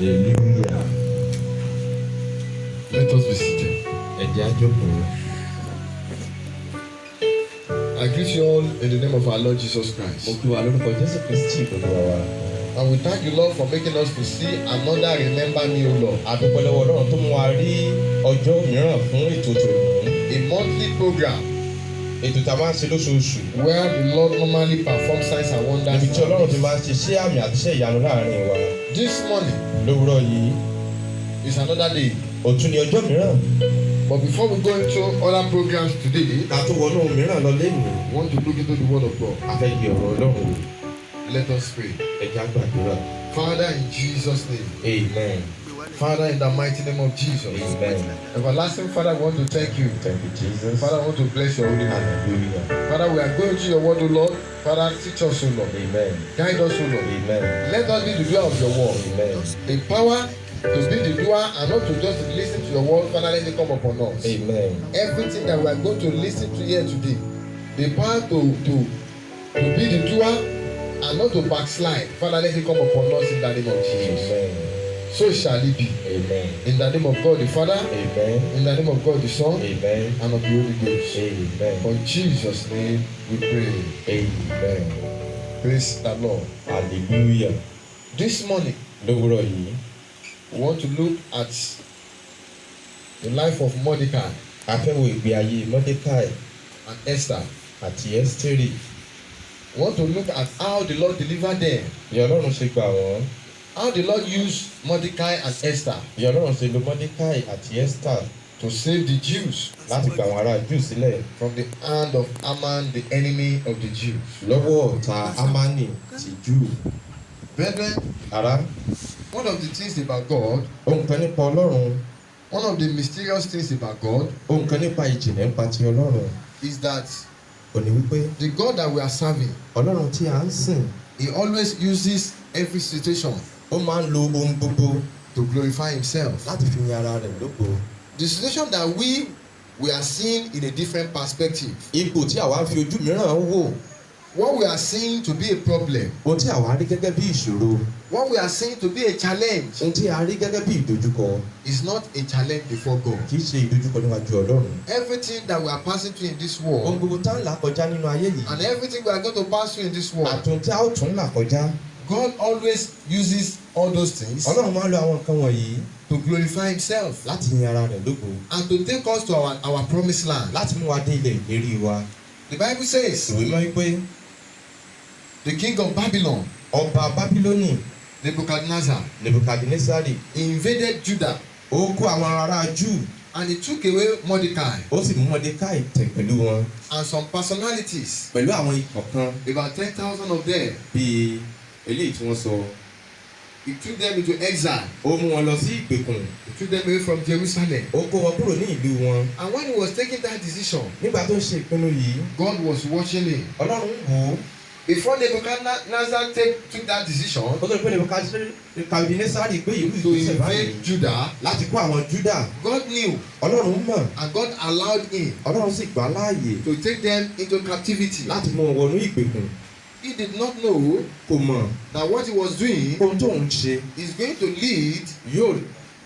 Hallelujah. Let us be seated. Ẹ jẹ́ á jókòó. I greet you all in the name of our Lord Jesus Mo Christ. kí wa lórúkọ Jésù Kristi Olúwa wa. And we thank you, Lord, for making us to see another Remember Me, O Lord. A dúpẹ́ lọ́wọ́ Ọlọ́run tó mú wa rí ọjọ́ mìíràn fún ètò tòní. A monthly program Ètò tá a máa ń ṣe lóṣooṣù. where the Lord normally performs signs and wonders. Níbi tí Ọlọ́run ti máa ń ṣe iṣẹ́ àmì àti iṣẹ́ ìyanu láàrin wa. This morning Lówùúrọ̀ yìí, is another day. òtún ni ọjọ́ mìíràn. But before we go into other programs today, Ká tó wọnú ohun mìíràn lọ lẹ́nu. we want to look into the Word of God. A fẹ́ gbé ọ̀rọ̀ Ọlọ́run wò. Let us pray. Ẹ jẹ́ á gbàdúrà. Father, in Jesus' name. Amen. Father, in the mighty name of Jesus. Amen. Everlasting Father, we want to thank you. Thank you, Jesus. Father, I want to bless your holy name. Hallelujah. Father, we are going to your word, O Lord. Father, teach us, O Lord. Amen. Guide us, O Lord. Amen. Let us be the doer of your word. Amen. The power to be the doer and not to just listen to your word, Father, let it come upon us. Amen. Everything that we are going to listen to here today, the power to be the doer and not to backslide, Father, let it come upon us in the name of Jesus. Amen. So shall it be. Amen. In the name of God the Father, Amen. in the name of God the Son, Amen. and of the Holy Ghost. Amen. For Jesus' name we pray. Amen. Praise the Lord. Hallelujah. This morning, Lówùúrọ̀ yìí, we want to look at the life of Mordecai a fẹ́ wo ìgbé ayé Mọ́dékáì and Esther. àti Ẹ́sítérì. We want to look at how the Lord delivered them, Bí Ọlọ́run ṣe gbà wọ́n, how the Lord used Mordecai and Esther bí Ọlọ́run ṣe lo Mọ́dékáì àti Ẹ́sítà to save the Jews láti gba àwọn ará Júù sílẹ̀ from the hand of Haman, the enemy of the Jews. lọ́wọ́ ọ̀tá Ámánì ti Júù. Brethren, Ará, one of the things about God, ohun kan nípa Ọlọ́run, one of the mysterious things about God ohun kan nípa ìjìnlẹ̀ nípa ti Ọlọ́run, is that kò ní wípé the God that we are serving, Ọlọ́run tí a ń sìn, He always uses every situation ó máa ń lo ohun gbogbo to glorify Himself. láti fi yin ara rẹ̀ lógo. The situation that we are seeing in a different perspective, Ipò tí àwa ń fi ojú mìíràn wò, what we are seeing to be a problem, ohun tí àwa rí gẹ́gẹ́ bí ìṣòro, what we are seeing to be a challenge, ohun tí a rí gẹ́gẹ́ bí ìdojúkọ, is not a challenge before God. kì í ṣe ìdojúkọ níwájú Ọlọ́run. Everything that we are passing through in this Ohun world, gbogbo tá ń là kọjá nínú ayé yìí, and everything we are going to pass through in this world, àtún tí a ó tún là kọjá, God always uses all those things Ọlọ́run máa ń lo àwọn nǹkan wọ̀nyí to glorify Himself láti yin ara rẹ̀ lógo, and to take us to our promised land. láti mú wa dé ilẹ̀ ìlérí wa. The Bible says Ìwé mọ́ wípé the king of Babylon, ọba Bábílónì Nebuchadnezzar, Nebukadnesari, invaded Judah ó kó àwọn ará Júù, and he took away Mordecai ó sì mú Mọ́dékáì tẹ̀ pẹ̀lú wọn, and some personalities, pẹ̀lú àwọn ikọ̀ kan about 10,000 of them. bíi eléyìí tí wọ́n sọ. He took them into exile. Ó mú wọn lọ sí ìgbèkùn, He took them away from Jerusalem. ó kó wọn kúrò ní ìlú wọn. And when he was taking that decision, Nígbà tó ń ṣe ìpinnu yìí, God was watching him. Ọlọ́run wò ó. Before Nebuchadnezzar took that decision Ó tó lè pé Nebukadnesari gbé ìlú to ìgbésẹ̀ báyìí invade Judah, láti kó àwọn Júdà. God knew Ọlọ́run mọ̀, and God allowed him Ọlọ́run sì gbà á láàyè to take them into captivity. láti mú wọn wọnú ìgbèkùn. He did not know Kò mọ̀ that what he was doing ohun tó ń ṣe is going to lead yóò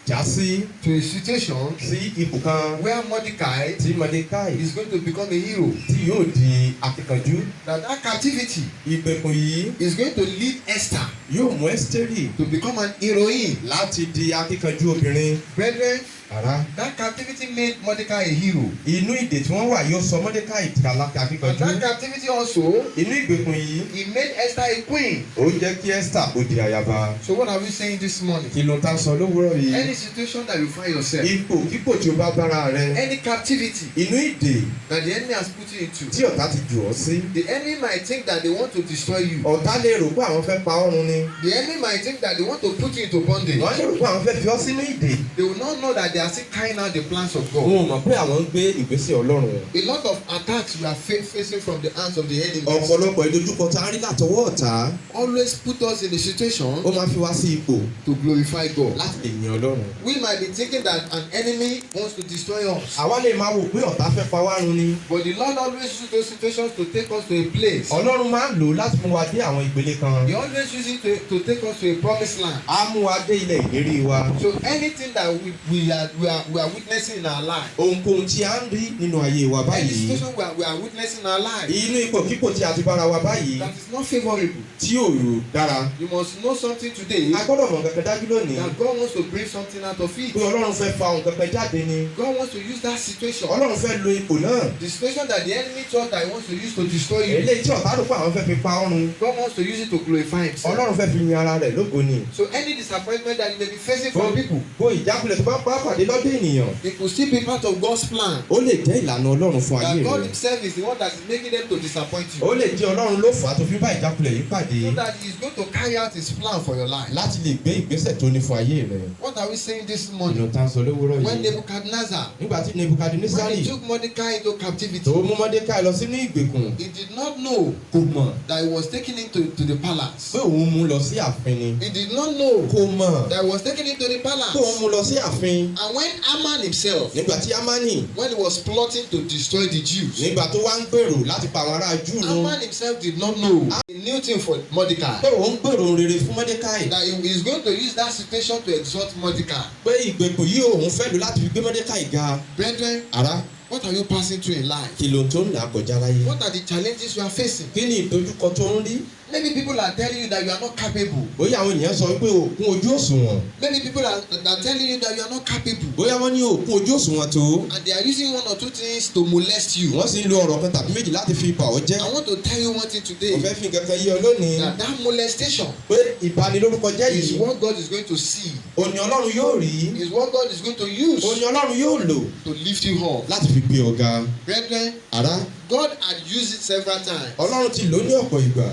já sí to a situation ipò kan where Mordecai tí Mọ́dékáì is going to become a hero. tí yóò di akíkanjú. That captivity Ìgbèkùn yìí is going to lead Esther yóò mú Ẹ́sítérì to become an heroine. láti di akíkanjú obìnrin. Brethren, Ará, that captivity made Mordecai a hero. inú ìdè tí wọ́n wà yóò sọ Mọ́dékáì di And akíkanjú. that captivity also, Inú ìgbèkùn yìí it made Esther a queen. ó jẹ́ kí Ẹ́sítà ó di ayaba. So what are we saying this morning? Kí ló ń ta sọ lówùúrọ̀ yìí? Any situation that you find yourself, Ipò kíkò tí o bá bára rẹ, any captivity inú ìdè that the enemy has put you into, tí ọ̀tá ti jù ọ́ sí. the enemy might think that they want to destroy you. Ọ̀tá lè rò pé àwọn fẹ́ pa ọ́ run ni. The enemy might think that they want to put you into bondage. Wọ́n lè rò pé àwọn fẹ́ fi ọ́ sínú ìdè. They will not know that they are still carrying out the plans of God. Wọn ò mọ̀ pé àwọn ń gbé ìgbésẹ̀ Ọlọ́run. A lot of attacks we are facing from the hands of the enemy Ọ̀pọ̀lọpọ̀ ìdojúkọ tá a rí látọwọ́ ọ̀tá, always put us in a situation ó máa fi wá sí ipò to glorify God. láti lè yin Ọlọ́run. We might be thinking that an enemy wants to destroy us, Àwa lè máa wò pé ọ̀tá fẹ́ pa wá run ni. but the Lord always uses those situations to take us to a place. Ọlọ́run máa ń lò ó láti mú wa dé àwọn ìpele kan. He always uses it to take us to a promised land. á mú wa dé ilẹ̀ ìlérí wa. So anything that we are witnessing in our life, ohunkóhun tí a ń rí nínú ayé wa any báyìí, situation we are witnessing in our life inú ipòkípò tí a ti bára wa báyìí that is not favourable, tí ò dára, you must know something today a gbọ́dọ̀ mọ̀ kankan dájú lónìí that God wants to bring something out of it. pé Ọlọ́run fẹ́ fa ohun kankan jáde ni. God wants to use that situation, Ọlọ́run fẹ́ lo ipò náà. the situation that the enemy thought that he wants to use to destroy you. eléyìí tí ọ̀tá rò pé àwọn fẹ́ fi pa ọ́run, God wants to use it to glorify himself. Ọlọ́run fẹ́ fi yin ara rẹ̀ lógo ni. So any disappointment that you may be facing from people, bó ìjákulẹ̀ tó bá bá pàdé lọ́dọ̀ ènìyàn, it could still be part of God's plan. ó lè jẹ́ ìlànà Ọlọ́run fún ayé That God rẹ̀. himself is the one that is making them to disappoint you. ó lè jẹ́ Ọlọ́run ló fà á tó fi bá ìjákulẹ̀ yìí pàdé So that he is going to carry out his plan for your life. láti lè gbé ìgbésẹ̀ tó ní fún ayé rẹ̀. What are we saying this ìnù morning? tá a sọ lówùúrọ̀ When yìí, Nebuchadnezzar, nígbà tí when Nebukadnesari he took Mordecai into captivity, tó mú Mọ́dékáì lọ sínú ìgbèkùn, he did not know kò mọ̀ that he was taking him to the palace. pé òun mú lọ sí ààfin ni. He did not know kò mọ̀ that he was taking him to the pé òun palace. mú lọ sí ààfin. And when Haman himself, nígbà tí Ámánì, when he was plotting to destroy the Jews, nígbà tó wá ń gbèrò láti pa àwọn ará Júù run, Haman himself did not know a new thing for Mordecai. pé òun gbèrò rere fún Mọ́dékáì, That he is going to use that situation to exalt Mordecai. pé ìgbèkùn yìí òun fẹ́ lò láti fi gbé Mọ́dékáì ga. Brethren, Ará, what are you passing through in life? kí ló tó ń là kọjá láyé? What are the challenges you are facing? kí ni ìdojúkọ tó ń rí? Maybe people are telling you that you are not capable. bóyá àwọn ènìyàn sọ pé òkun ojú òṣùwọ̀n, Maybe people are telling you that you are not capable. bóyá wọ́n ní òkun ojú òṣùwọ̀n tó, And they are using one or two things to molest you. wọ́n sì ń lo ọ̀rọ̀ kan tàbí méjì láti fi bà ọ́ jẹ́. I want to tell you one thing mo today. fẹ́ fi nǹkan kan yé ọ lónìí, That molestation pé ìbanilórúkọ jẹ́ is yìí, what God is going to see. òní Ọlọ́run yóò rí, Is what God is going to use òní Ọlọ́run yóò lò to lift you up. láti fi gbé ọ ga. Brethren, Ará, God had used it several times. Ọlọ́run ti lò ó ní ọ̀pọ̀ ìgbà.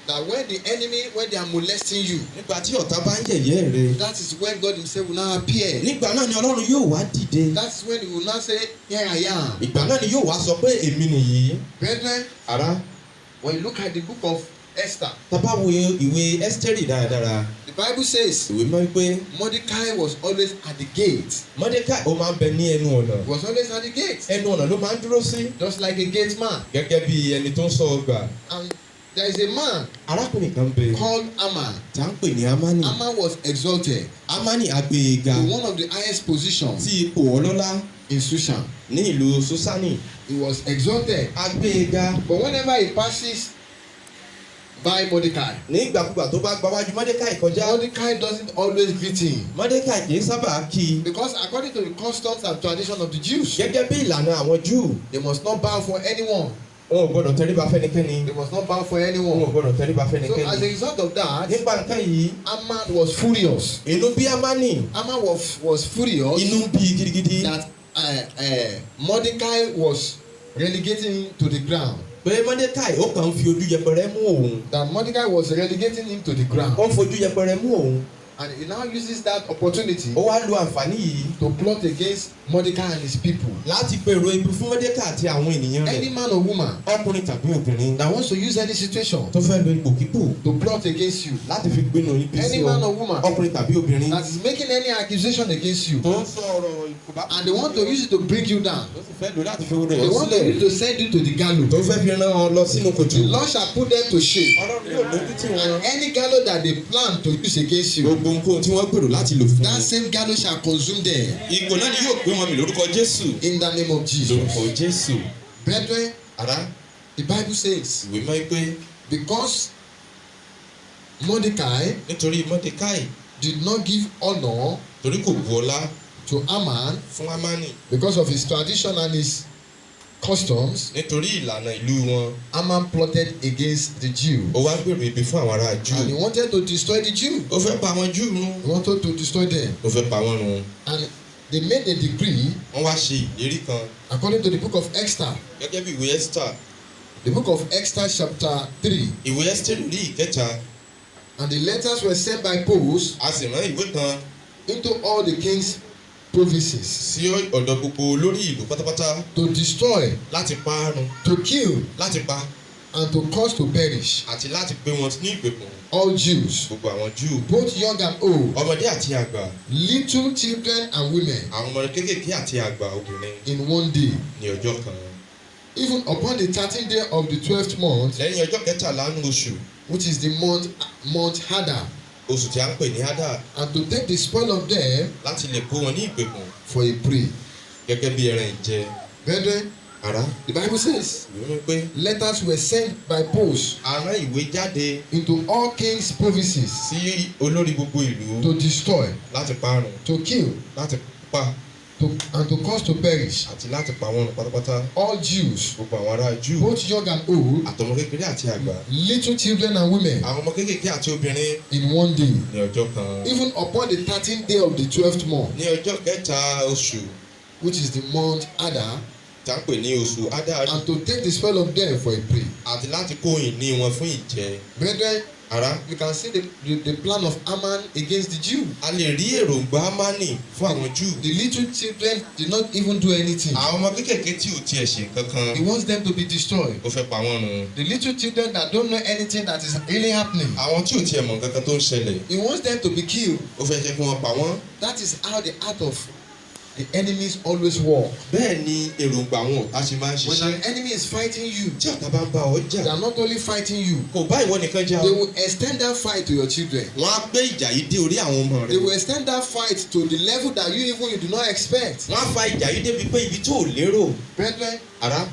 That when the enemy, when they are molesting you, nígbà tí ọ̀tá bá ń yẹ̀yẹ́ rẹ, that is when God himself will now appear. nígbà náà ni Ọlọ́run yóò wá dìde. That is when he will now say, here I am. ìgbà náà ni yóò wá sọ pé èmi nìyí. Brethren, Ará, when you look at the book of Esther, tá bá wo ìwé Ẹ́sítérì dáradára, the Bible says ìwé mọ́ pé Mordecai was always at the gate. Mọ́dékáì ó máa ń bẹ ní ẹnu ọ̀nà. He was always at the gate. ẹnu ọ̀nà ló máa ń dúró sí, Just like a gate man. gẹ́gẹ́ bí ẹni tó ń ṣọ́ ọgbà. And there is a man arákùnrin kan bẹ called Haman. tí a ń pè ní Ámánì. Haman was exalted Ámánì agbèéga to one of the highest positions sí ipò ọlọ́lá in Shushan. ní ìlú Súsánì. He was exalted. agbèéga. But whenever he passes by Mordecai, ní ìgbàkúgbà tó bá gbáwájú Mọ́dékáì kọjá, Mordecai doesn't always greet him. Mọ́dékáì kì í sábà kí i. Because according to the customs and tradition of the Jews, gẹ́gẹ́ bí ìlànà àwọn Júù, they must not bow for anyone. wọn ò gbọdọ̀ tẹríba fẹ́nikẹ́ni. They must not bow for wọn ò anyone. gbọdọ̀ tẹríba So as a fẹ́nikẹ́ni. result of that, nípa nǹkan yìí, Haman was furious. inú bí Ámánì, Haman was furious inú bí gidigidi. that Mordecai was relegating him to the ground. pé Mọ́dékáì ó kàn ń fi ojú yẹpẹrẹ mú òun. That Mordecai was relegating him to the ground. ó ń fojú yẹpẹrẹ mú òun. And he now uses that opportunity ó wá lo àǹfààní yìí to plot against Mordecai and his people. láti pèrò ibi fún Mọ́dékáì àti àwọn ènìyàn Any rẹ̀. man or woman ọkùnrin tàbí obìnrin that wants to use any situation tó fẹ́ lo ipòkípò to plot against you, láti fi gbénu ibi any sí man ọ. or woman ọkùnrin tàbí obìnrin that is making any accusation against you, tó ń sọ ọ̀rọ̀ ìkọ̀bá. and they want to use it to bring you down, tó sì fẹ́ lò láti fi rẹ̀ they want to use sílẹ̀. it to send you to the gallows. tó fẹ́ fi rán ọ lọ sínú kòtò. The Lord shall put them to shame. Ọlọ́run yóò lójú tì wọ́n. And any gallows that they plan to use against you, gbogbo nǹkan tí wọ́n gbèrò láti lò fún that un. same gallows shall consume them ìgò náà ni yóò gbé wọn mì lórúkọ Jésù. in the name of Jesus. lórúkọ Jésù. Brethren, Ará, the Bible says, ìwé mọ́ pé because Mordecai nítorí Mọ́dékáì did not give honor torí kò bu ọlá to Haman fún Ámánì, because of his tradition and his customs, nítorí ìlànà ìlú wọn, Haman plotted against the Jew. ó wá gbèrò ibi fún àwọn ará And he Júù. wanted to destroy the Jew. ó fẹ́ pa àwọn Júù run. He wanted to destroy them. ó fẹ́ pa wọ́n run. And they made a decree wọ́n wá ṣe ìlérí kan according to the book of Esther. gẹ́gẹ́ bí ìwé Ẹ́sítà. The book of Esther chapter 3. ìwé Ẹ́sítérì rí ìkẹta. And the letters were sent by post a sì rán ìwé kan into all the king's provinces sí ọ̀dọ̀ gbogbo olórí ìlú pátápátá to destroy, láti pa á run, to kill, láti pa and to cause to perish àti láti gbé wọn ní ìgbèkùn all Jews, gbogbo àwọn Júù, both young and old, ọmọdé àti àgbà, little children and women, àwọn ọmọdé kéékèèké àti àgbà obìnrin in one day. ní ọjọ́ kan. Even upon the 13th day of the 12th month, lẹ́yìn ọjọ́ kẹtàlá nínú oṣù, which is the month Hadar, oṣù tí a ń pè ní Hadar, and to take the spoil of them láti lè kó wọn ní ìgbèkùn for a prey. gẹ́gẹ́ bí ẹran ìjẹ. Brethren, Ará, the Bible says, ìwé wípé letters were sent by post a rán ìwé jáde into all kings' provinces sí olórí gbogbo ìlú to destroy, láti parun, to kill, láti pa and to cause to perish àti láti pa wọ́n run pátápátá. all Jews, Gbogbo àwọn ará Júù, both young and old, àtọmọ kékeré àti àgbà, little children and women, àwọn ọmọ kékeré àti obìnrin in one day. ní ọjọ́ kan. Even upon the 13th day of the 12th month, Ní ọjọ́ kẹta oṣù which is the month Adar, tá ń pè ní oṣù Hadar, and to take the spoil of them for a prey. àti láti kó ìní wọn fún ìjẹ. Brethren, Ará, you can see the plan of Haman against the Jew. a lè rí èròǹgbà Hámánì fún àwọn Júù. The little children did not even do anything. Àwọn ọmọ kékeré tí ò tiẹ̀ ṣe kankan, He wants them to be destroyed. ó fẹ́ pa wọ́n run. The little children that don't know anything that is really happening, Àwọn tí ò tiẹ̀ mọ̀ kankan tó ń ṣẹlẹ̀, he wants them to be killed. ó fẹ́ ṣe kí wọ́n pa wọ́n. That is how the heart of the enemies always walk. Bẹ́ẹ̀ ni èròǹgbà àwọn ọ̀tá ṣe máa ń When ṣiṣẹ́. an enemy is fighting you, Tí ọ̀tá bá ń bá ọ they jà, are not only fighting you, kò bá ìwọ nìkan jà they o. will extend that fight to your children. Wọ́n á gbé ìjà yìí dé orí àwọn ọmọ They rẹ̀. will extend that fight to the level that you do not expect. Wọ́n á fa ìjà yìí débi pé ibi tó ò lérò. Brethren, Ará,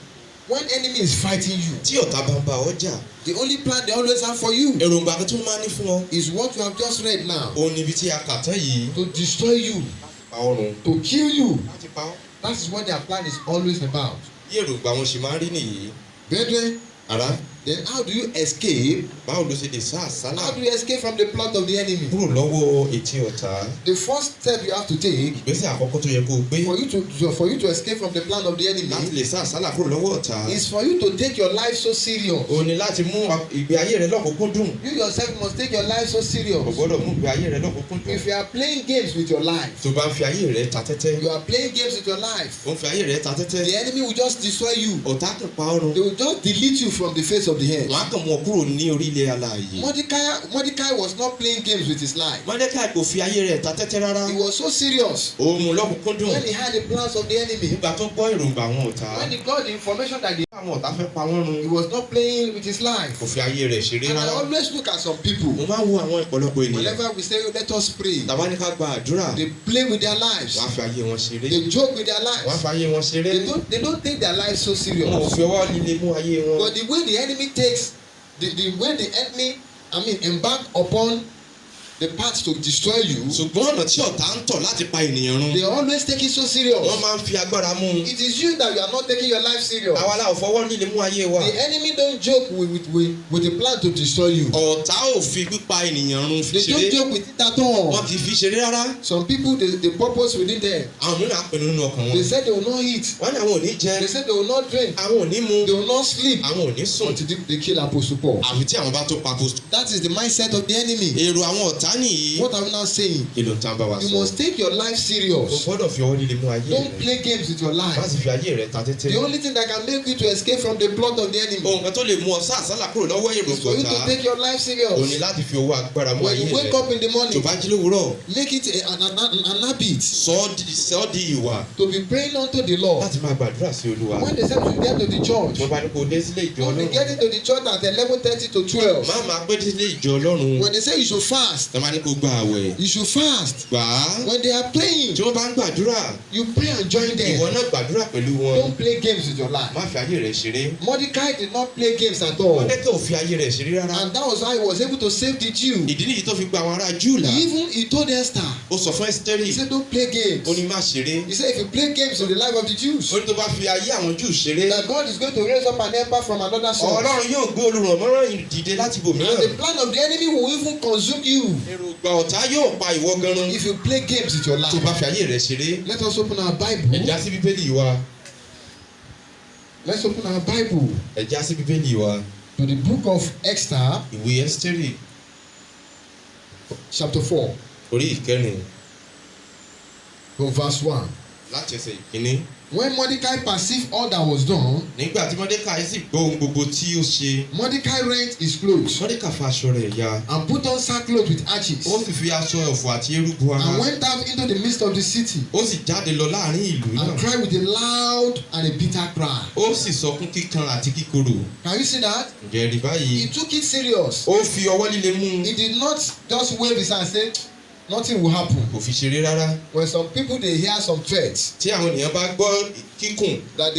when enemy is fighting you, tí ọ̀tá bá ń bá ọ jà, the only plan they always have for you èròǹgbà kan tó máa ní fún ọ, is what you have just read now, òun níbi tí a kà tán yìí, to destroy you, pa ọrùn, to kill you. láti pa ọ́. That is what their plan is always about. Bí èròǹgbà wọn ṣe máa ń rí nìyí. Brethren, Ará, then how do you escape? báwo ló ṣe lè sá àsálà How do you escape from the plot of the enemy? kúrò lọ́wọ́ etí ọ̀tá? The first step you have to take Ìgbésẹ̀ àkọ́kọ́ tó yẹ kó o gbé for you to escape from the plan of the láti enemy lè sá àsálà kúrò lọ́wọ́ ọ̀tá, is for you to take your life so serious. òun ni láti mú ìgbé ayé rẹ lọ́kùnkúndùn. You yourself must take your life so O serious. gbọ́dọ̀ mú ìgbé ayé rẹ lọ́kùnkúndùn. If you are playing games with your life, Tó bá ń fi ayé rẹ ta tẹ́tẹ́, you are playing games with your life, ó ń fi ayé rẹ ta tẹ́tẹ́, the enemy will just destroy you. ọ̀tá kan pa ọrùn. They will just delete you from the face of the earth. Wọ́n á kàn mú ọ kúrò ní orílẹ̀ alààyè. Mordecai was not playing games with his life. Mọ́dékàì kò fi ayé rẹ̀ ta tẹ́tẹ́ rárá. He was so serious Ó mú lọ́kùnkúndùn. when he had the plans of the enemy. Nígbà tó gbọ́ èròǹgbà àwọn ọ̀tá, When he got the information that àwọn ọ̀tá fẹ́ pa wọ́n run. he was not playing with his life. Kò fi ayé rẹ̀ ṣeré And I rárá. always look at some people. Mo máa ń wo àwọn ọ̀pọ̀lọpọ̀ ènìyàn. Whenever we say let us pray, Tàbá ní ká gba àdúrà, they play with their lives. wọ́n á fi ayé wọn ṣeré. They joke with their Wọ́n á lives. fi ayé wọn ṣeré. They don't take their lives so Wọn ò serious. fi ọwọ́ líle mú ayé wọn. But the way the enemy takes, the way the enemy, embark upon the path to destroy you, Ṣùgbọ́n ọ̀nà tí ọ̀tá ń tọ̀ láti pa ènìyàn run, they always take it so serious. wọ́n máa ń fi agbára mú un. It is you that you are not taking your life serious. Àwa la ò fọwọ́ líle mú ayé wa. The enemy don't joke with the plan to destroy you. Ọ̀tá ò fi pípa ènìyàn run fi They don't ṣeré. joke with it at all. Wọ́n kì í fi ṣeré rárá. Some people, the purpose within them, Àwọn mìíràn á pinnu nínú ọkàn they wọn. said they will not eat. Wọ́n ní àwọn ò ní jẹ, They said they will not drink. àwọn ò ní mu, They will not sleep àwọn ò ní sùn. until they kill Apostle Paul. Àfi tí àwọn bá tó pa post. That is the mindset of the enemy. Èrò àwọn ọ̀tá nìyí. What are we now saying? Kí ló ń tán bá wa You sọ? must take your life O serious. gbọ́dọ̀ fi ọwọ́ líle mú ayé Don't rẹ̀. play games with your Má life. sì fi ayé rẹ̀ ta tẹ́tẹ́. The only thing that can make you to escape from the plot of the enemy Ohun kan tó lè mú ọ sá àsálà kúrò lọ́wọ́ èrò is for you to ọ̀tá. take your life O ní serious. láti fi owó agbára mú When ayé you wake rẹ̀. up in the Tó morning, bá jí lówùúrọ̀, make it an habit sọ ọ́ di ìwà to be praying unto the Lord. láti máa gbàdúrà sí Olúwa. When they said you get to the church, Wọ́n bá ní kó dé sílé ìjọ don't be Ọlọ́run. getting to the church at 11:30 to 12. Má máa pẹ́ sílé ìjọ Ọlọ́run. When they say you should fast, Tọ́ bá ní kó gba àwẹ̀. you should fast. Gbà á. When they are praying, Tí wọ́n bá ń gbàdúrà, you pray and join ìwọ them. náà gbàdúrà pẹ̀lú wọn. Don't play games with your life. Má fi ayé rẹ̀ ṣeré. Mordecai did not play games at all. Mọ́dékẹ́ ò fi ayé rẹ̀ ṣeré rárá. And that was how he was able to save the Jew. Ìdí nìyí tó fi gba àwọn ará Júù là. He told Esther, Ó sọ fún Ẹ́sítérì, he said, don't play games. ó ní má ṣeré. He said, if you play games with the life of the Jews, Ó ní tó bá fi ayé àwọn Júù ṣeré, that God is going to raise up an emperor from another source. Ọlọ́run yóò gbé olùrànmọ́ràn dìde láti And the bòmíràn. plan of the enemy will even consume you Èròǹgbà ọ̀tá yóò pa ìwọ gan-an if you play games with your tó life. bá fi ayé rẹ̀ ṣeré. Let us open our Ẹ Bible. já sí Bíbélì wa. Let's open our Bible Ẹ já sí Bíbélì wa. to the book of Esther, Ìwé Ẹ́sítérì chapter 4, orí ìkẹrin from verse 1. láti ẹsẹ̀ ìkíní. When Mordecai perceived all that was done, nígbà tí Mọ́dékàì sì gbọ́ ohun gbogbo tí ó ṣe. Mordecai rent his clothes Mọ́dékàì fa aṣọ rẹ̀ ya. and put on sackcloth with ashes ó sì fi aṣọ ọ̀fọ̀ àti eérú bu ara. and went out into the midst of the city ó sì jáde lọ láàrin ìlú náà. and cried with a loud and a bitter cry. ó sì sọkún kíkan àti kíkorò. Can you see that? ǹjẹ́ rí báyìí. He took it serious. ó fi ọwọ́ líle mú un. He did not just wave his hand and say nothing will happen. kò fi ṣeré rárá. When some people they hear some threats tí àwọn ènìyàn bá gbọ́ kíkùn that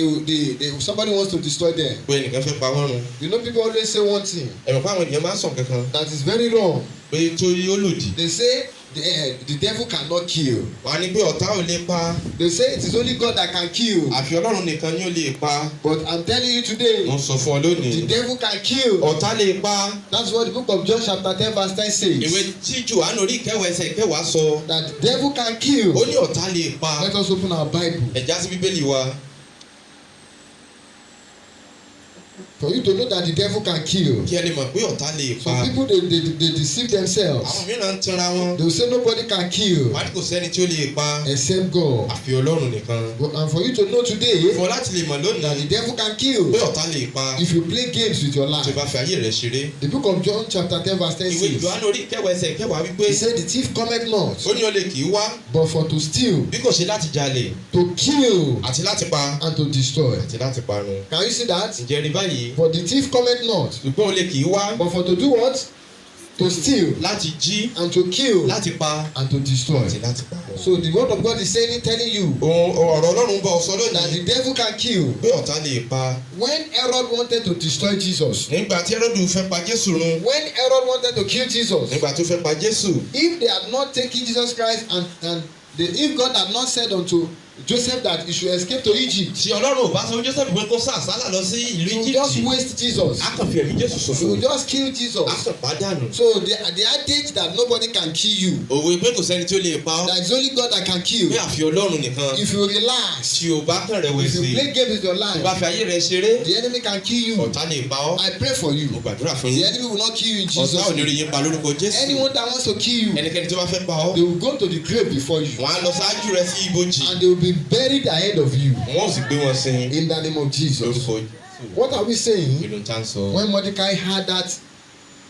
somebody wants to destroy them, pé ẹnìkan fẹ́ pa wọ́n run. you know people always say one thing ẹ̀mọ̀ pé àwọn ènìyàn máa ń sọ kankan that is very wrong. pé torí ó lòdì. They say the devil cannot kill. wà á ní pé ọ̀tá ò lè pa. They say it is only God that can kill. àfi Ọlọ́run nìkan ni ó lè pa. But I'm telling you today, wọ́n sọ fún ọ lónìí. the devil can kill. ọ̀tá lè pa. That's what the book of John chapter 10 verse 10 says. ìwé tí Jòhánù orí ìkẹwàá ẹsẹ̀ ìkẹwàá sọ. That the devil can kill. ó ní ọ̀tá lè pa. Let us open our Bible. ẹ̀já sí bíbélì wa. For you to know that the devil can kill. kí ẹ lè mọ̀ pé ọ̀tá lè pa. Some people they deceive themselves. àwọn mìíràn ń tanra wọn. They will say nobody can kill wọ́n á ní kò sẹ́ni tí ó lè pa. except God. àfi Ọlọ́run nìkan. And for you to know today fún ọ láti lè mọ̀ that the lónìí devil can kill pé ọ̀tá lè pa. if you play games with your tí o life. bá fi ayé rẹ̀ ṣeré. The book of John chapter 10 verse 10 ìwé says, Jòhánù orí ìkẹwàá ẹsẹ̀ ìkẹwàá wípé. he said the thief cometh not ó ní olè kì í wá but for to steal, bí kò ṣe láti jalè to kill àti láti pa and to destroy. àti láti parun. Can you see that? ǹjẹ́ rí báyìí. For the thief cometh not ṣùgbọ́n olè kì í wá but for to do what? To steal láti jí and to kill láti pa and to destroy. àti láti parun. So the word of God is saying, telling you ọ̀rọ̀ Ọlọ́run bá ọ sọ that lónìí the devil can kill. pé ọ̀tá lè pa. When Herod wanted to destroy Jesus, nígbà tí Hẹ́rọ́dù fẹ́ pa Jésù run. when Herod wanted to kill Jesus, nígbà tó fẹ́ pa Jésù. if they had not taken Jesus Christ if God had not said unto Joseph that he should escape to Egypt, tí Ọlọ́run ò bá sọ fún Joseph pé kó sá àsálà lọ sí ìlú he would just Egypt. waste Jesus. a kàn fi ẹ̀mí Jésù He ṣòfò. would just kill a Jesus. kàn pàdánù. So the adage that nobody can kill you, òwe pé kò sẹ́ni tí ó lè pa ọ́. that it's only God that can kill. pé àfi Ọlọ́run nìkan. If you relax, tí o bá kàn if you rẹ̀wẹ̀sì. play games with your tó bá life, fi ayé rẹ̀ ṣeré. the enemy can kill you. ọ̀tá lè pa ọ́. I pray for you. mo gbàdúrà fún The yín. enemy will not kill you in ọ̀tá Jesus' ò ní rí name. yín pa lórúkọ Jésù. Anyone that wants to kill you, ẹnikẹ́ni tó bá fẹ́ pa ọ́. they will go to the grave before you wọ́n á lọ ṣáájú rẹ sí ibojì. and they will be buried ahead of you wọ́n ò sì gbé wọn sin. in the name of Jesus. lórúkọ Jésù. What are we saying? kí ló ń tán sọ. When Mordecai had that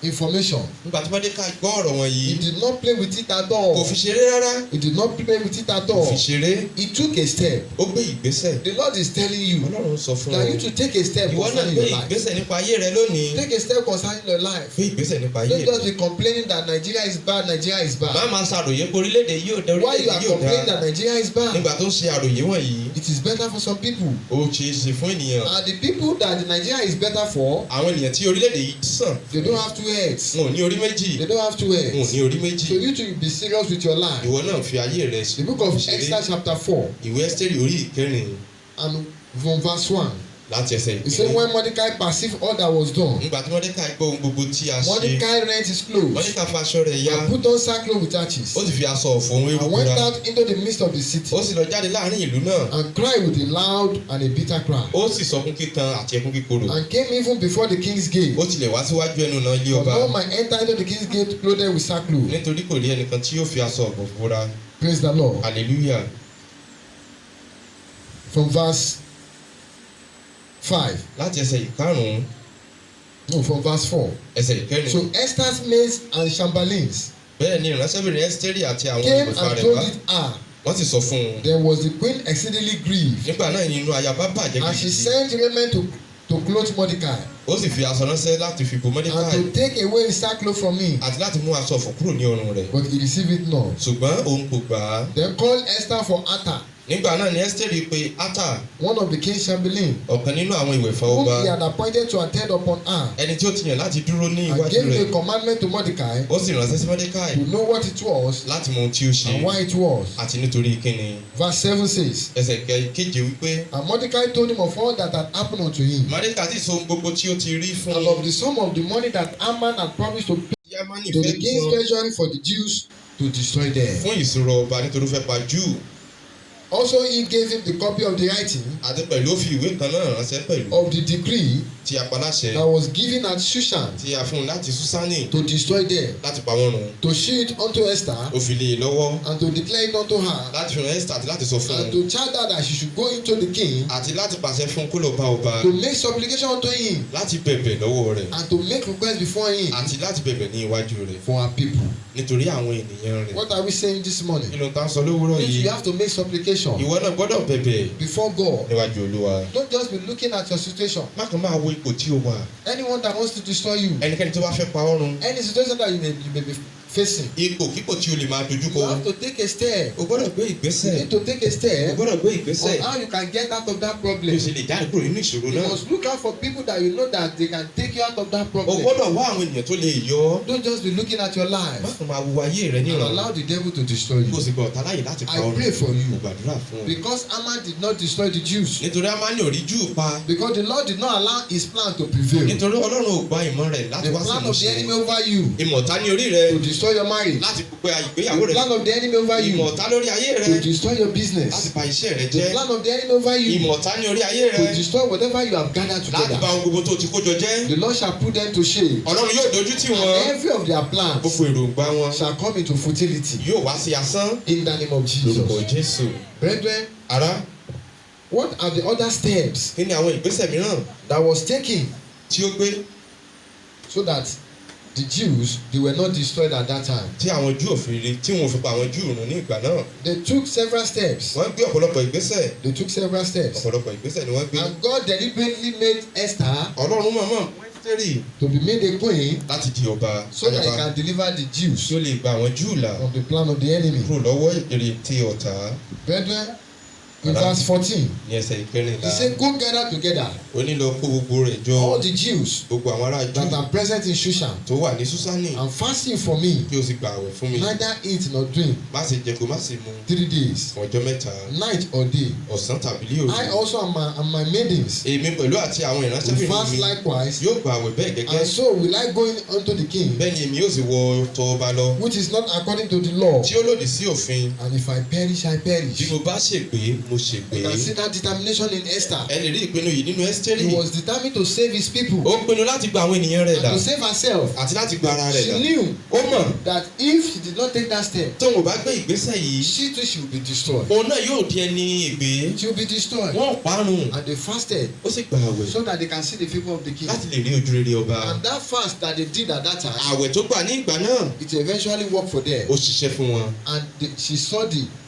information, nígbà tí Mọ́dékàì gbọ́ ọ̀rọ̀ wọn he yìí. did not play with it at kò all. fi ṣeré rárá. He did not play with it at kò fi all. ṣeré. He took a step. ó gbé ìgbésẹ̀. The Lord is telling you Ọlọ́run sọ fún that ọ. you to take a step ìwọ náà concerning gbé your life. ìgbésẹ̀ nípa ayé rẹ lónìí. Take a step concerning your life. gbé ìgbésẹ̀ nípa ayé Don't rẹ. just be complaining that Nigeria is bad, Nigeria is má bad. máa ṣàròyé pé orílẹ̀-èdè yóò dá Why you orílẹ̀-èdè are yóò complaining dá. that Nigeria is bad? nígbà tó ń ṣe àròyé wọ̀nyí. It is better for some people. ó ṣe é ṣe fún ènìyàn. And the people that the Nigeria is better for, àwọn ènìyàn tí orílẹ̀-èdè yìí sàn. they don't have two heads. wọn ò ní orí méjì. They don't have two wọn ò heads. ní orí méjì. So you to be serious with your life. ìwọ náà fi ayé rẹ The book of ṣeré. Esther chapter 4 ìwé Ẹ́sítérì orí ìkẹrin and from verse 1. láti ẹsẹ̀ He said ìkíní. when Mordecai perceived all that was done, nígbà tí Mọ́dékàì gbọ́ ohun gbogbo tí a ṣe. Mordecai rent his clothes Mọ́dékàì fa aṣọ rẹ̀ ya. and put on sackcloth with ashes ó sì fi aṣọ ọ̀fọ̀ ohun eérú and went bora. out into the midst of the city ó sì lọ jáde láàrin ìlú náà. and cried with a loud and a bitter cry ó sì sọkún kíkan àti ẹkún kíkorò. and came even before the king's gate. ó tilẹ̀ wá síwájú ẹnu ọ̀nà ilé For ọba. no man enter into the king's gate clothed with sackcloth. nítorí kò rí ẹnìkan tí yóò fi aṣọ ọ̀gbọ̀ bora. Praise the Lord. hallelujah. From verse 5. láti ẹsẹ̀ ìkarùn-ún No, from verse 4. ẹsẹ̀ ìkẹrin. So Esther's maids and chamberlains bẹ́ẹ̀ ni ìránṣẹ́bìnrin Ẹ́sítérì àti àwọn came olùfà and rẹ̀ told wá. it her. wọ́n sì sọ fún un. Then was the queen exceedingly grieved, nígbà náà ni inú ayaba bàjẹ́ and she gidigidi. sent raiment to clothe Mordecai, ó sì fi aṣọ ránṣẹ́ láti fi bò and Mọ́dékàì to take away his sackcloth from him. àti láti mú aṣọ ọ̀fọ̀ kúrò ní ọrùn rẹ̀. But he received it not. ṣùgbọ́n òun kò gbà á. Then called Esther for Atta, nígbà náà ni Ẹ́sítérì pe Átà, one of the king's chamberlain, ọ̀kan nínú àwọn ìwẹ̀fà whom ọba, he had appointed to attend upon her, ẹni tí ó ti yàn láti dúró ní and iwájú gave rẹ̀. a commandment to Mordecai ó sì ránṣẹ́ sí Mọ́dékàì to know what it was láti mọ ohun tí ó ṣe and why it was. àti nítorí kíni. Verse 7 says, ẹsẹ̀ keje wípé and Mordecai told him of all that had happened unto him, Mọ́dékàì sì sọ ohun gbogbo tí ó ti rí fún and of the sum of the money that Haman had promised to pay tí Hámánì to the fẹ́ king's san treasury for the Jews to destroy them. fún ìṣòro ọba nítorí ó fẹ́ pa Júù. Also, he gave him the copy of the writing àti pẹ̀lú ó fi ìwé kan náà ránṣẹ́ pẹ̀lú of the decree tí a pa láṣẹ that was given at Shushan tí a fún un láti Súsánì to destroy them, láti pa wọ́n run. to show it unto Esther, ó fi lé e lọ́wọ́ and to declare it unto her, láti fi rán Esther àti láti sọ fún and un to charge her that she should go into the king, àti láti pàṣẹ fún un kó lọ bá ọba to make supplication unto him, láti bẹ̀bẹ̀ lọ́wọ́ rẹ̀ and to make request before him àti láti bẹ̀bẹ̀ ní iwájú rẹ̀ for her people. nítorí àwọn ènìyàn rẹ̀. What are we saying this morning? kí ló ń tán sọ lówùúrọ̀ Means yìí you have to make supplication ìwọ náà gbọ́dọ̀ bẹ̀bẹ̀ before God. níwájú Olúwa. Don't just be looking at your situation. má kàn máa wo ipò tí o wà. Anyone that wants to destroy you, ẹnikẹ́ni tó bá fẹ́ pa ọ́ run any situation that you may be facing, ipòkípò tí o lè máa dojú you kọ have to take a step. o gbọ́dọ̀ gbé You ìgbésẹ̀ need to take a o step gbọ́dọ̀ gbé on ìgbésẹ̀ how you can get out of that bí o problem. ṣe lè jáde kúrò nínú ìṣòro You náà. must look out for people that you know that they can take you out of that o problem. gbọ́dọ̀ wá àwọn ènìyàn tó lè yọ ọ́. Don't just be looking at your má life kàn máa wo ayé rẹ ní and ìrọ̀rùn allow the devil to destroy kó o you. sì gba ọ̀tá láyè láti pa I ọ́ pray for mo you gbàdúrà fún ọ. because Haman did not destroy the Jews, nítorí Ámánì ò rí Júù pa because the Lord did not allow his plan to prevail. nítorí Ọlọ́run ò gba ìmọ̀ rẹ̀ láti The wá sí plan of the ìmúṣẹ. enemy over you ìmọ̀ta ní orí rẹ to destroy your marriage. láti pe ìgbéyàwó The rẹ. plan of the enemy over you ìmọ̀ta lórí ayé rẹ to destroy your láti business. bà iṣẹ́ rẹ The jẹ́. plan of the enemy over you ìmọ̀ta ní orí ayé to rẹ destroy whatever you have gathered láti bà together. ohun gbogbo tó ti kó jọ jẹ́. The Lord shall put them to shame, Ọlọ́run yóò dojú tì wọ́n. and every of their plans gbogbo èròǹgbà wọn shall come into futility yóò wá sí asán in the name of lórúkọ Jesus. Jésù. Brethren, ará what are the other steps kí ni àwọn ìgbésẹ̀ mìíràn that was taken tí ó gbé so that the Jews, they were not destroyed at that time? tí àwọn Júù òfìrí tí wọn ò fi pa àwọn Júù run ní ìgbà náà? They took several steps. wọ́n gbé ọ̀pọ̀lọpọ̀ ìgbésẹ̀ They took several steps. ọ̀pọ̀lọpọ̀ ìgbésẹ̀ ni wọ́n gbé. And God deliberately made Esther Ọlọ́run mọ̀ọ́mọ̀ fún Ẹ́sítérì to be made a queen láti di ọba so that he ayaba can deliver the tí Jews ó lè gba àwọn Júù là from the plan of the enemy. kúrò lọ́wọ́ èrè tí ọ̀tá. Brethren, in verse 14, ní ẹsẹ̀ ìkẹrìnlá he said, go gather together ó ní lọ kó gbogbo rẹ̀ jọ all the Jews gbogbo àwọn ará that Júù are present in Shushan tó wà ní Súsánì and fasting for me, kí o sì gba àwẹ̀ fún mi. neither eat nor drink má ṣe jẹ kó má sì mu 3 days, fún ọjọ́ mẹ́ta night or day. ọ̀sán tàbí lé òru. I also and my maidens èmi pẹ̀lú àti àwọn will ìránṣẹ́bìnrin fast mi likewise, yóò gba àwẹ̀ bẹ́ẹ̀ gẹ́gẹ́. and so will I go in unto the king, bẹ́ẹ̀ ni èmi yóò sì wọ tọ̀ ọba lọ which is not according to the law. tí ó lòdì sí òfin. And if I perish, I bí perish. mo bá ṣègbé mo ṣègbé. You can see that determination in Esther. ẹ lè rí ìpinnu yìí nínú Ẹ́sítérì. He was determined to save his people ó pinnu láti gba àwọn ènìyàn rẹ̀ and dà to save herself. àti láti gba ara rẹ̀ She dà. knew ó mọ̀ that if she did not take that step, tóun ò bá gbé ìgbésẹ̀ yìí she too she will be destroyed. òun náà yóò di ẹni ègbé. She will be destroyed. wọ́n ò parun And they fasted ó sì gba àwẹ̀ so that they can see the people of the king. láti lè rí ojú rere ọba. And that fast that they did at that time, àwẹ̀ tó gbà ní ìgbà náà it eventually worked for them. ó ṣiṣẹ́ fún wọn And she saw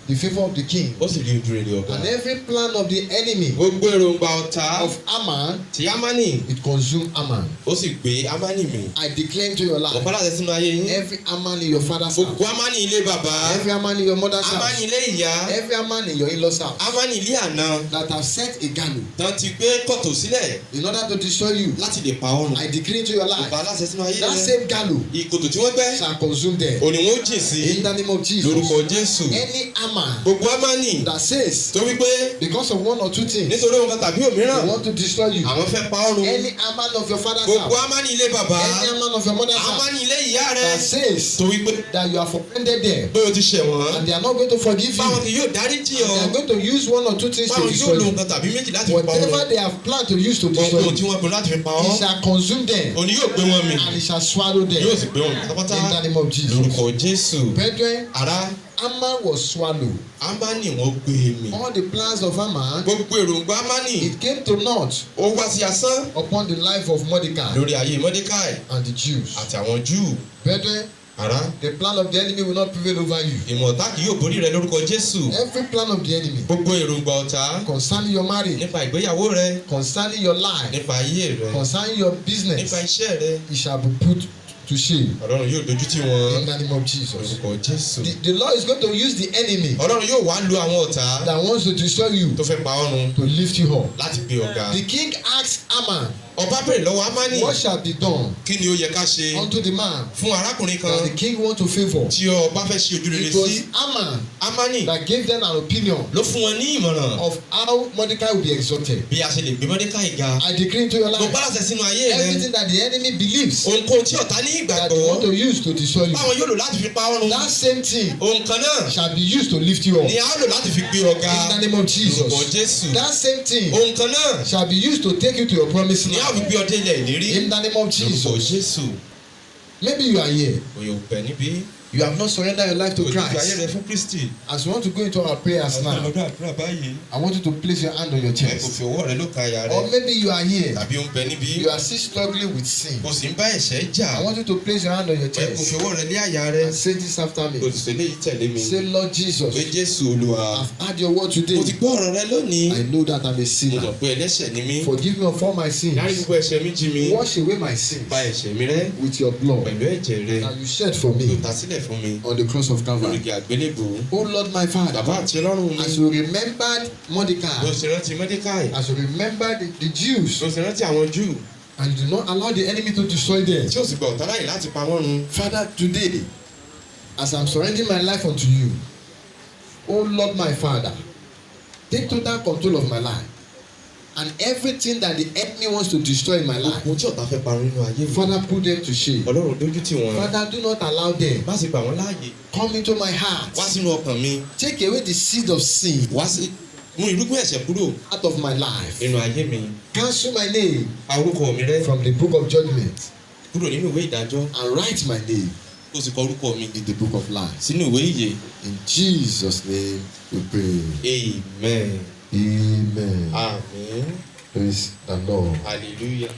the favor of the king. ó sì rí ojú rere ọba. And every plan of the enemy gbogbo èròǹgbà ọ̀tá of Haman, tí Ámánì it consumed Haman. ó sì gbé Ámánì mì. I declare into your life, ọ̀pá láti sínú ayé yín. every Haman in your father's house, gbogbo Ámánì ilé bàbá every Haman in your mother's Ámánì house, ilé ìyá every Haman in your in-laws house Ámánì ilé àná that have set a gallows tán ti gbé kọ̀tò sílẹ̀ in order to destroy you, láti lè pa ọrùn. I decree into your life, ọ̀pá láti sínú ayé that rẹ. same gallows ìkòtò tí wọ́n gbẹ́ shall consume them. òní wọn ó jìn sí In the name of Jesus. lórúkọ Jésù. Any Haman gbogbo Ámánì that says, tó wípé because of one or two things, nítorí ohun kan tàbí they òmíràn want to destroy you, àwọn fẹ́ pa ọrùn. any Haman of your father's gbogbo house, Ámánì ilé bàbá any Haman of your mother's house Ámánì ilé ìyá rẹ that says tó wípé that you have offended them pé o ti ṣẹ̀ wọ́n and they are not going to forgive báwọn you, kì yóò dáríjì and ọ́ they are going to use one or two things to báwọn kì destroy yóò lo you, nǹkan tàbí méjì láti fi pa whatever ọrùn. they have planned to use to destroy ohun tí you, wọ́n pinnu láti fi pa it ọ́ shall consume them òní yóò gbé wọn mì and it shall swallow them yóò sì gbé wọn mì pátápátá in the name of Jesus. lórúkọ Jésù. Brethren, ará Haman was swallowed. Ámánì wọ́n gbé mì. All the plans of Haman, gbogbo èròǹgbà Ámánì it came to naught ó wá sí asán upon the life of Mordecai lórí ayé Mọ́dékáì and the Jews. àti àwọn Júù. Brethren, ará the plan of the enemy will not prevail over you. ìmọ̀ta kì yóò borí rẹ lórúkọ Jésù. Every plan of the enemy gbogbo èròǹgbà ọ̀tá concerning your marriage, nípa ìgbéyàwó rẹ concerning your life, nípa ayé rẹ concerning your nípa business, iṣẹ́ rẹ it shall be put to shame Ọlọ́run yóò dojú tì wọ́n in the name of Jesus. lórúkọ Jésù. The Lord is going to use the enemy Ọlọ́run yóò wá lu àwọn ọ̀tá that wants to destroy you tó fẹ́ pa ọ́ run to lift you up. láti gbé ọ̀gá. The king asked Haman ọba bèrè lọ́wọ́ Ámánì what shall be done kí ni ó yẹ ká ṣe unto the man fún arákùnrin kan that the king want to favour. tí ọba fẹ́ ṣe ojú rere It was sí. Haman Ámánì that gave them an opinion ló fún wọn ní ìmọ̀ràn of how Mordecai will be exalted. bí a ṣe lè gbé Mọ́dékáì ga. I decree into your mo life, gbálàsẹ̀ sínú ayé rẹ everything that the enemy believes ohunkóhun tí ọ̀tá ní that they want ìgbàgbọ́ to use to destroy you, báwọn yóò lò láti fi pa ọ́ run that same thing ohun kan náà shall be used to lift you up. ni a ó lò láti fi gbé ọ ga In the name of lórúkọ Jesus. Jésù. That same thing ohun kan náà shall be used to take you to your promised ni a ó fi land. gbé ọ dé ilẹ̀ ìlérí In the name of lórúkọ Jesus. Jésù. Maybe you are here. òye òpẹ níbí You have not surrendered your life to òjijì ayé Christ. rẹ fún Kristi. As we want to go into our prayers now, ọ̀dọ́ àdúrà báyìí I want you to place your hand on your ẹ kò chest. fi ọwọ́ rẹ lókè àyà Or rẹ maybe you are here. tàbí ó ń bẹ níbí You are still struggling with sin. o sì ń bá ẹ̀ṣẹ̀ jà I want you to place your hand on your ẹ kò fi chest ọwọ́ rẹ lé àyà rẹ and say this after me. o sì sọ eléyìí tẹ̀lé mi Say, Lord Jesus, pé Jésù Olúwa I've heard your word mo ti today. gbọ́ ọ̀rọ̀ rẹ lónìí I know that I'm a mo sinner. mọ̀ pé ẹlẹ́ṣẹ̀ ni mí Forgive me of all my sins. dárí gbogbo ẹ̀ṣẹ̀ mi jì mí Wash away my sins pa ẹ̀ṣẹ̀ mi rẹ́ with your blood pẹ̀lú ẹ̀jẹ̀ rẹ that you shed for tó me ta sílẹ̀ fún mi on the cross of Calvary. lórí àgbélébùú. Oh Lord, my Father, bàbá àti Ọlọ́run mi as you remembered bó Mordecai, ṣe rántí Mọ́dékáì as you remembered the Jews, bó ṣe rántí àwọn Júù and you did not allow the enemy to destroy them. tí ó sì gbà ọ̀tá láyè láti pa wọ́n run. Father, today, as I'm surrendering my life unto you, oh Lord, my Father, take total control of my life and everything that the enemy wants to destroy in my life. ohun tí ọ̀tá fẹ́ parun nínú ayé mi Father, put them to shame. Ọlọ́run dójú tì wọ́n Father, do not allow them má sì gbà wọ́n láàyè come into my heart. wá sínú ọkàn mi Take away the seed of sin wá sí mú irúgbìn ẹ̀ṣẹ̀ kúrò out of my life. nínú ayé mi Cancel my name pa orúkọ mi rẹ́ from the book of judgment kúrò nínú ìwé ìdájọ́ and write my name ó sì kọ orúkọ mi in the book of life. sínú ìwé ìyè. In Jesus' name we pray. Amen. Amen. Amen. Praise the Lord. Hallelujah.